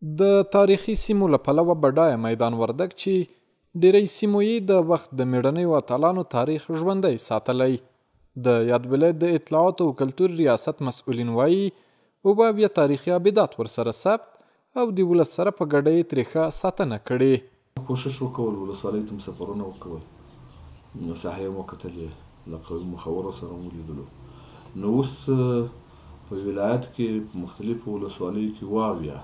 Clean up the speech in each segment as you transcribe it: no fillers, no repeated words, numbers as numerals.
د تاریخي سیمو له پلوه بډایه میدان وردګ چې ډیری سیمو یې د وخت د میړنیو اتلانو تاریخ ژوندی ساتلی. د یاد ولایت د اطلاعاتو او کلتور ریاست مسؤلین وایي اوبه بیا تاریخي ابدات ورسره ثبت او د ولس سره په ګډه یې ترې ښه ساتنه کړې. کوشش وکول ولسوالۍ ته سفرونه وکول، ساحې مو کتلې، له قومي مخورو سره مو لیدلو. نو اوس په ولایت کې په مختلفو ولسوالیو کې واویا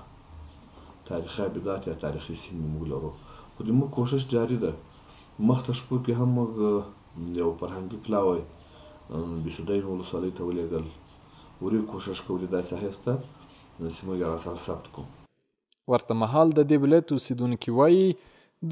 تاریخي ابدات یا تاریخي سیمې موږ لرو، خو زموږ کوشش جاري ده. مخته شپو کې هم موږ یو فرهنګي پلاوی بیسودین ولسوالۍ ته ولېږل، ورې کوشش کوو چې دا ساحې شته سیمه یې راسره ثبت کړو. ورته مهال د دې ولایت اوسېدونکي وایي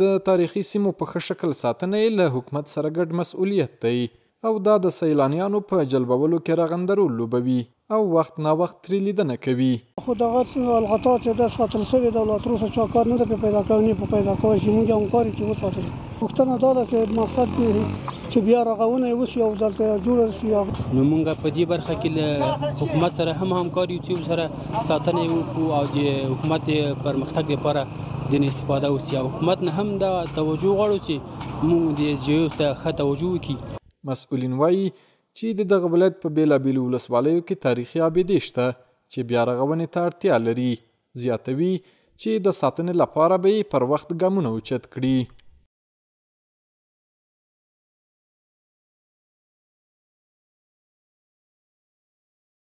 د تاریخي سیمو په ښه شکل ساتنه یې له حکومت سره ګډ مسؤلیت دی او دا د سیلانیانو په جلبولو کې رغنده رول لوبوي او وخت نا وخت ترې لیدنه کوي. خو دغه الغطا چې دا ساتل شوې ده لا تر اوسه چا کار نه دی پیدا کړی، نه په پیدا کوی چې موږ هم کار چې وساتل. پوښتنه دا ده چې مقصد چې بیا رغونه یې وشي او دلته جوړه شي. نو موږ په دې برخه کې له حکومت سره هم همکار یو چې سره ساتنه یې وکړو او د حکومت پرمختګ لپاره ځینې استفاده وشي. حکومت نه هم دا توجه غواړو چې موږ د ژویو ته ښه توجه وکړي. مسؤلین وایي چې د دغه ولایت په بېلابېلو ولسوالیو کې تاریخي ابدې شته چې بیا رغونې ته اړتیا لري. زیاتوي چې د ساتنې لپاره به یې پر وخت ګامونه اوچت کړي.